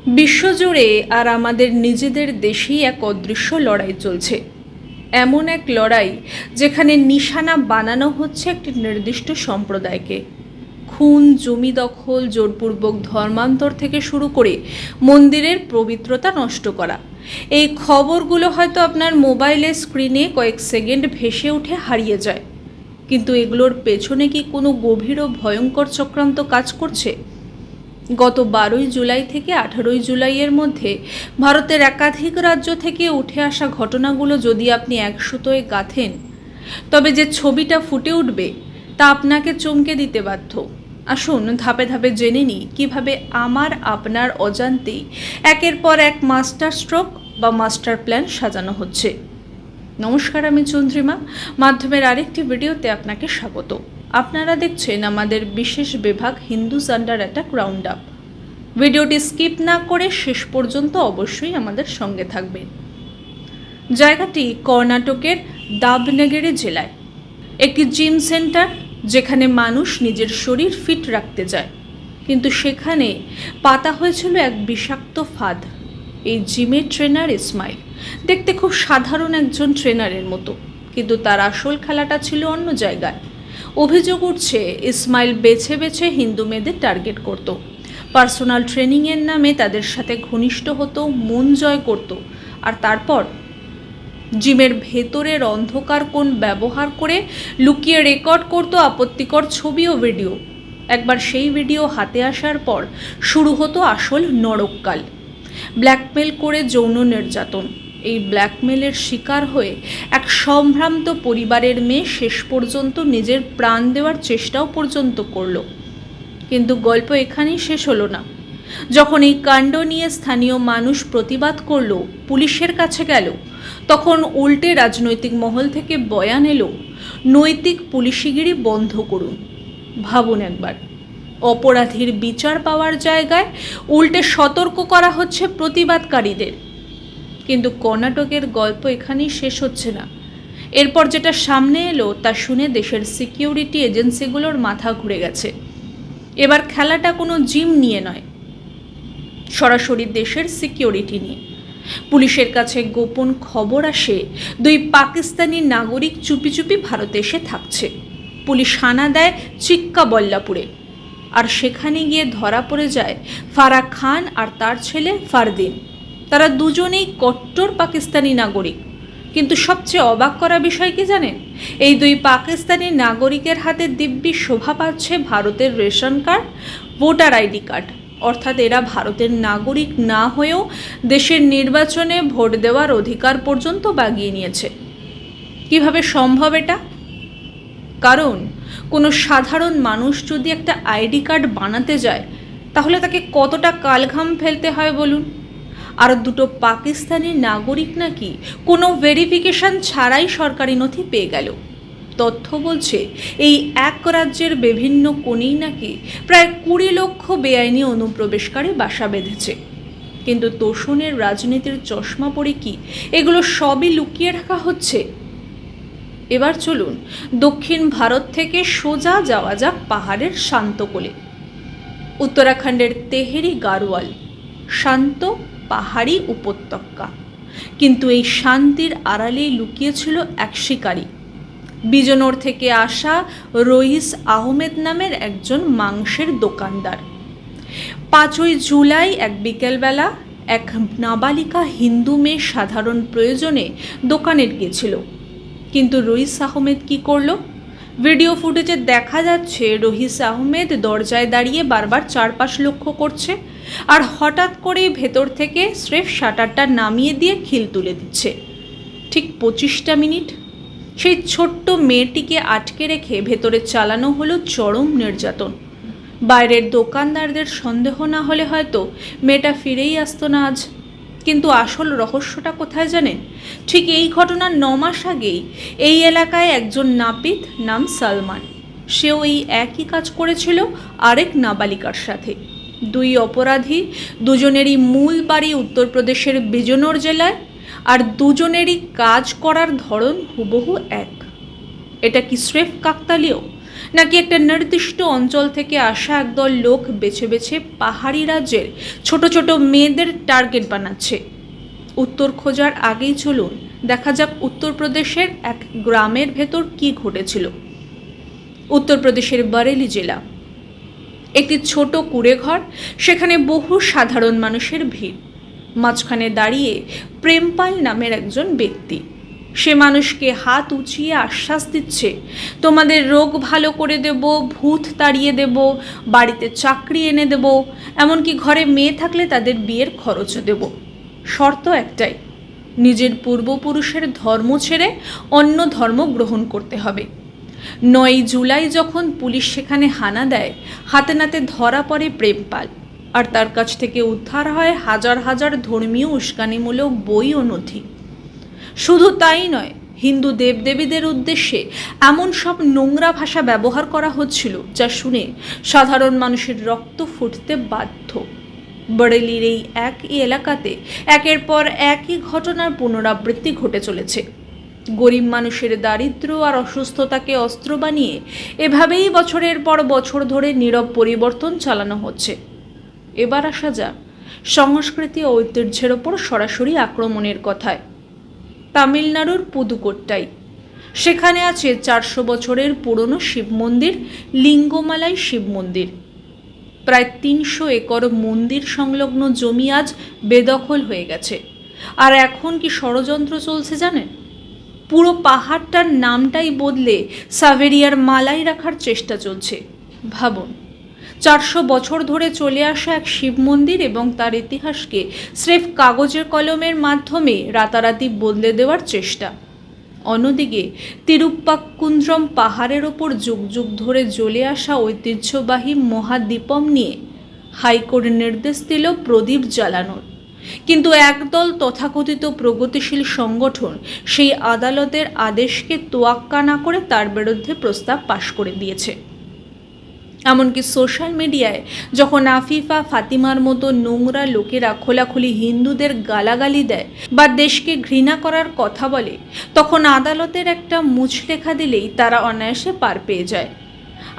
বিশ্বজুড়ে আর আমাদের নিজেদের দেশেই এক অদৃশ্য লড়াই চলছে। এমন এক লড়াই যেখানে নিশানা বানানো হচ্ছে একটি নির্দিষ্ট সম্প্রদায়কে। খুন, জমি দখল, জোরপূর্বক ধর্মান্তর থেকে শুরু করে মন্দিরের পবিত্রতা নষ্ট করা। এই খবরগুলো হয়তো আপনার মোবাইলের স্ক্রিনে কয়েক সেকেন্ড ভেসে উঠে হারিয়ে যায়, কিন্তু এগুলোর পেছনে কি কোনো গভীর ও ভয়ঙ্কর চক্রান্ত কাজ করছে? গত 12ই জুলাই থেকে 18ই জুলাইয়ের মধ্যে ভারতের একাধিক রাজ্য থেকে উঠে আসা ঘটনাগুলো যদি আপনি এক সুতোয় গাঁথেন, তবে যে ছবিটা ফুটে উঠবে তা আপনাকে চমকে দিতে বাধ্য। আসুন ধাপে ধাপে জেনে নিই কীভাবে আমার আপনার অজান্তেই একের পর এক মাস্টার স্ট্রোক বা মাস্টার প্ল্যান সাজানো হচ্ছে। নমস্কার, আমি চন্দ্রিমা। মাধ্যমের আরেকটি ভিডিওতে আপনাকে স্বাগত। আপনারা দেখছেন আমাদের বিশেষ বিভাগ Hindus under attack round up. ভিডিওটি স্কিপ না করে শেষ পর্যন্ত অবশ্যই আমাদের সঙ্গে থাকবেন। জায়গাটি কর্ণাটকের দাবনগেরে জেলায় একটি জিম সেন্টার, যেখানে মানুষ নিজের শরীর ফিট রাখতে যায়, কিন্তু সেখানে পাতা হয়েছিল এক বিষাক্ত ফাঁদ। এই জিমের ট্রেনার ইসমাইল দেখতে খুব সাধারণ একজন ট্রেনারের মতো, কিন্তু তার আসল খেলাটা ছিল অন্য জায়গায়। অভিযোগ উঠছে ইসমাইল বেছে বেছে হিন্দু মেয়েদের টার্গেট করত, পার্সোনাল ট্রেনিংয়ের নামে তাদের সাথে ঘনিষ্ঠ হতো, মন জয় করত, আর তারপর জিমের ভেতরের অন্ধকার কোণ ব্যবহার করে লুকিয়ে রেকর্ড করত আপত্তিকর ছবি ও ভিডিও। একবার সেই ভিডিও হাতে আসার পর শুরু হতো আসল নরককাল। ব্ল্যাকমেল করে যৌন নির্যাতন। এই ব্ল্যাকমেলের শিকার হয়ে এক সম্ভ্রান্ত পরিবারের মেয়ে শেষ পর্যন্ত নিজের প্রাণ দেওয়ার চেষ্টাও পর্যন্ত করল। কিন্তু গল্প এখানেই শেষ হলো না। যখন এই কাণ্ড নিয়ে স্থানীয় মানুষ প্রতিবাদ করল, পুলিশের কাছে গেল, তখন উল্টে রাজনৈতিক মহল থেকে বয়ান এলো, নৈতিক পুলিশিগিরি বন্ধ করুন। ভাবুন একবার, অপরাধীর বিচার পাওয়ার জায়গায় উল্টে সতর্ক করা হচ্ছে প্রতিবাদকারীদের। কিন্তু কর্ণাটকের গল্প এখানেই শেষ হচ্ছে না। এরপর যেটা সামনে এলো তা শুনে দেশের সিকিউরিটি এজেন্সিগুলোর মাথা ঘুরে গেছে। এবার খেলাটা কোনো জিম নিয়ে নয়, সরাসরি দেশের সিকিউরিটি নিয়ে। পুলিশের কাছে গোপন খবর আসে, 2 পাকিস্তানি নাগরিক চুপি চুপি ভারতে এসে থাকছে। পুলিশ হানা দেয় চিক্কাবল্লাপুরে, আর সেখানে গিয়ে ধরা পড়ে যায় ফারা খান আর তার ছেলে ফারদিন। তারা দুজনেই কট্টর পাকিস্তানি নাগরিক। কিন্তু সবচেয়ে অবাক করা বিষয় কি জানেন? এই 2 পাকিস্তানি নাগরিকের হাতে দিব্যি শোভা পাচ্ছে ভারতের ration card, voter ID card. অর্থাৎ এরা ভারতের নাগরিক না হয়েও দেশের নির্বাচনে ভোট দেওয়ার অধিকার পর্যন্ত বাগিয়ে নিয়েছে। কিভাবে সম্ভব এটা? কারণ কোনো সাধারণ মানুষ যদি একটা আইডি কার্ড বানাতে যায়, তাহলে তাকে কতটা কালঘাম ফেলতে হয় বলুন। আর 2 পাকিস্তানি নাগরিক নাকি কোনো ভেরিফিকেশন ছাড়াই সরকারি নথি পেয়ে গেল। তথ্য বলছে এই এক রাজ্যের বিভিন্ন কোণেই নাকি প্রায় 20 লক্ষ বেআইনি অনুপ্রবেশকারী বাসা বেঁধেছে। কিন্তু তোষণের রাজনীতির চশমা পরে কি এগুলো সবই লুকিয়ে রাখা হচ্ছে? এবার চলুন দক্ষিণ ভারত থেকে সোজা যাওয়া যাক পাহাড়ের শান্ত কোলে। উত্তরাখণ্ডের তেহেরি গাড়োয়াল শান্ত পাহাড়ি উপত্যকা, কিন্তু এই শান্তির আড়ালেই লুকিয়েছিল এক শিকারী। বিজনোর থেকে আসা রইস আহমেদ নামের একজন মাংসের দোকানদার। 5ই জুলাই এক বিকেলবেলা এক নাবালিকা হিন্দু মেয়ে সাধারণ প্রয়োজনে দোকানে গিয়েছিল। কিন্তু রইস আহমেদ কি করলো? ভিডিও ফুটেজে দেখা যাচ্ছে রইস আহমেদ দরজায় দাঁড়িয়ে বারবার চারপাশ লক্ষ্য করছে, আর হঠাৎ করেই ভেতর থেকে স্রেফ শাটারটা নামিয়ে দিয়ে খিল তুলে দিচ্ছে। ঠিক 25টা মিনিট সেই ছোট্ট মেয়েটিকে আটকে রেখে ভেতরে চালানো হলো চরম নির্যাতন। বাইরের দোকানদারদের সন্দেহ না হলে হয়তো মেয়েটা ফিরেই আসতো না আজ। কিন্তু আসল রহস্যটা কোথায় জানেন? ঠিক এই ঘটনার 9 মাস আগেই এই এলাকায় একজন নাপিত নাম সালমান, সেও এই একই কাজ করেছিল আরেক নাবালিকার সাথে। 2 অপরাধী, দুজনেরই মূল বাড়ি উত্তরপ্রদেশের বিজনোর জেলায়, আর দুজনেরই কাজ করার ধরন হুবহু এক। এটা কি স্রেফ কাকতালীয়, নাকি একটা নির্দিষ্ট অঞ্চল থেকে আসা একদল লোক বেছে বেছে পাহাড়ি রাজ্যের ছোট ছোট মেয়েদের টার্গেট বানাচ্ছে? উত্তর খোঁজার আগেই চলুন দেখা যাক উত্তরপ্রদেশের এক গ্রামের ভেতর কি ঘটেছিল। উত্তরপ্রদেশের বরেলি জেলা, একটি ছোট কুঁড়েঘর, সেখানে বহু সাধারণ মানুষের ভিড়। মাঝখানে দাঁড়িয়ে প্রেমপাল নামের একজন ব্যক্তি। সে মানুষকে হাত উঁচিয়ে আশ্বাস দিচ্ছে, তোমাদের রোগ ভালো করে দেব, ভূত তাড়িয়ে দেব, বাড়িতে চাকরি এনে দেব, এমনকি ঘরে মেয়ে থাকলে তাদের বিয়ের খরচও দেব। শর্ত একটাই, নিজের পূর্বপুরুষের ধর্ম ছেড়ে অন্য ধর্ম গ্রহণ করতে হবে। 9 জুলাই যখন পুলিশ সেখানে হানা দেয়, হাতে নাতে ধরা পড়ে প্রেমপাল, আর তার কাছ থেকে উদ্ধার হয় হাজার হাজার ধর্মীয় উস্কানিমূলক বই ও নথি। শুধু তাই নয়, হিন্দু দেবদেবীদের উদ্দেশ্যে এমন সব নোংরা ভাষা ব্যবহার করা হচ্ছিল যা শুনে সাধারণ মানুষের রক্ত ফুটতে বাধ্য। বরেলির এই একই এলাকাতে একের পর একই ঘটনার পুনরাবৃত্তি ঘটে চলেছে। গরিব মানুষের দারিদ্র আর অসুস্থতাকে অস্ত্র বানিয়ে এভাবেই বছরের পর বছর ধরে নীরব পরিবর্তন চালানো হচ্ছে। এবার আসা যাক সংস্কৃতি ও ঐতিহ্যের ওপর সরাসরি আক্রমণের কথায়। তামিলনাড়ুর পুদুকোট্টাই, সেখানে আছে 400 বছরের পুরনো শিব মন্দির, লিঙ্গমালাই শিব মন্দির। প্রায় 300 একর মন্দির সংলগ্ন জমি আজ বেদখল হয়ে গেছে। আর এখন কি ষড়যন্ত্র চলছে জানেন? পুরো পাহাড়টার নামটাই বদলে সাভেরিয়ার মালাই রাখার চেষ্টা চলছে। ভাবুন, 400 বছর ধরে চলে আসা এক শিব মন্দির এবং তার ইতিহাসকে স্রেফ কাগজের কলমের মাধ্যমে রাতারাতি বদলে দেওয়ার চেষ্টা। অন্যদিকে তিরুপ্পাকুন্দ্রম পাহাড়ের ওপর যুগ যুগ ধরে জ্বলে আসা ঐতিহ্যবাহী মহাদ্বীপম নিয়ে হাইকোর্ট নির্দেশ দিল প্রদীপ জ্বালানোর, কিন্তু একদল তথাকথিত প্রগতিশীল সংগঠন সেই আদালতের আদেশকে তোয়াক্কা না করে তার বিরুদ্ধে প্রস্তাব পাশ করে দিয়েছে। এমনকি সোশ্যাল মিডিয়ায় যখন আফিফা ফাতিমার মতো নোংরা লোকেরা খোলাখুলি হিন্দুদের গালাগালি দেয় বা দেশকে ঘৃণা করার কথা বলে, তখন আদালতের একটা মুচলেখা দিলেই তারা অনায়াসে পার পেয়ে যায়।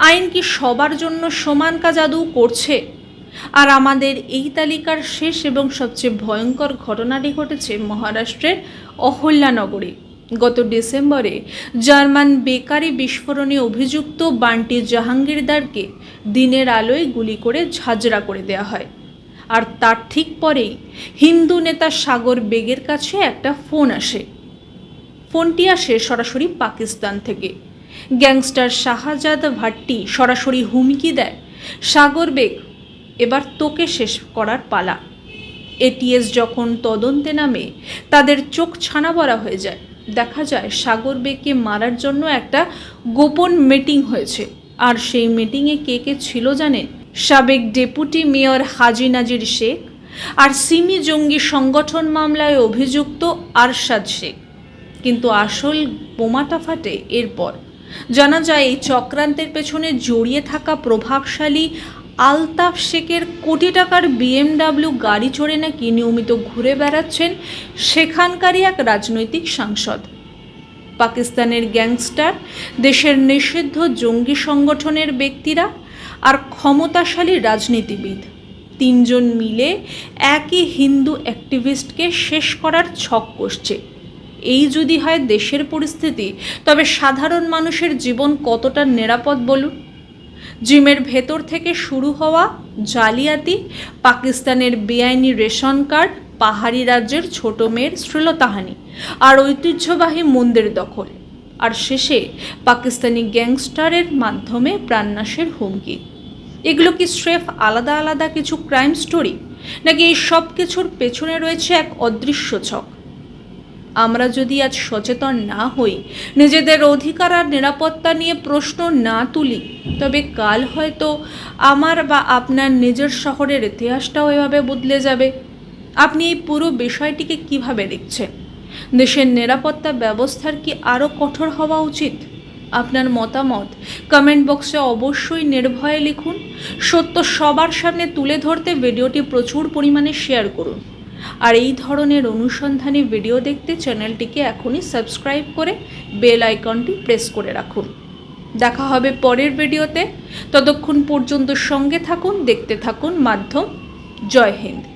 আইন কি সবার জন্য সমান কাজ আদৌ করছে? আর আমাদের এই তালিকার শেষ এবং সবচেয়ে ভয়ঙ্কর ঘটনাটি ঘটেছে মহারাষ্ট্রের অহল্যানগরে। গত ডিসেম্বরে জার্মান বেকারি বিস্ফোরণে অভিযুক্ত বান্টি জাহাঙ্গীরদারকে দিনের আলোয় গুলি করে ঝাঁঝরা করে দেওয়া হয়। আর তার ঠিক পরেই হিন্দু নেতা সাগর বেগের কাছে একটা ফোন আসে। ফোনটি আসে সরাসরি পাকিস্তান থেকে। গ্যাংস্টার শাহজাদ ভাট্টি সরাসরি হুমকি দেয়, সাগর বেগ, এবার তোকে শেষ করার পালা। এটিএস যখন তদন্তে নামে, তাদের চোখ ছানা বড়া হয়ে যায়। দেখা যায় সাগর বেগকে মারার জন্য একটা গোপন মিটিং হয়েছে। আর সেই মিটিংয়ে কে কে ছিল জানেন? সাবেক ডেপুটি মেয়র হাজি নাজির শেখ আর সিমি জঙ্গি সংগঠন মামলায় অভিযুক্ত আরশাদ শেখ। কিন্তু আসল বোমাটা ফাটে এরপর। জানা যায় এই চক্রান্তের পেছনে জড়িয়ে থাকা প্রভাবশালী আলতাফ শেখের কোটি টাকার BMW গাড়ি চড়ে নাকি নিয়মিত ঘুরে বেড়াচ্ছেন সেখানকারই এক রাজনৈতিক সাংসদ। পাকিস্তানের গ্যাংস্টার, দেশের নিষিদ্ধ জঙ্গি সংগঠনের ব্যক্তিরা আর ক্ষমতাশালী রাজনীতিবিদ, 3 জন মিলে একই হিন্দু অ্যাক্টিভিস্টকে শেষ করার ছক কষছে। এই যদি হয় দেশের পরিস্থিতি, তবে সাধারণ মানুষের জীবন কতটা নিরাপদ বলুন? জিমের ভেতর থেকে শুরু হওয়া জালিয়াতি, পাকিস্তানের বেআইনি রেশন কার্ড, পাহাড়ি রাজ্যের ছোট মেয়ের শ্লীলতাহানি আর ঐতিহ্যবাহী মন্দির দখল, আর শেষে পাকিস্তানি গ্যাংস্টারের মাধ্যমে প্রাণনাশের হুমকি। এগুলো কি স্রেফ আলাদা আলাদা কিছু ক্রাইম স্টোরি, নাকি এই সব কিছুর পেছনে রয়েছে এক অদৃশ্য ছক? আমরা যদি আজ সচেতন না হই, নিজেদের অধিকার আর নিরাপত্তা নিয়ে প্রশ্ন না তুলি, তবে কাল হয়তো আমার বা আপনার নিজের শহরের ইতিহাসটাও এভাবে বদলে যাবে। আপনি এই পুরো বিষয়টিকে কিভাবে দেখছেন? দেশের নিরাপত্তা ব্যবস্থার কি আরও কঠোর হওয়া উচিত? আপনার মতামত কমেন্ট বক্সে অবশ্যই নির্ভয়ে লিখুন। সত্য সবার সামনে তুলে ধরতে ভিডিওটি প্রচুর পরিমাণে শেয়ার করুন। আর এই ধরনের অনুসন্ধানী ভিডিও দেখতে চ্যানেলটিকে এখনই সাবস্ক্রাইব করে বেল আইকনটি প্রেস করে রাখুন। দেখা হবে পরের ভিডিওতে। ততক্ষণ পর্যন্ত সঙ্গে থাকুন, দেখতে থাকুন মাধ্যম। জয় হিন্দ।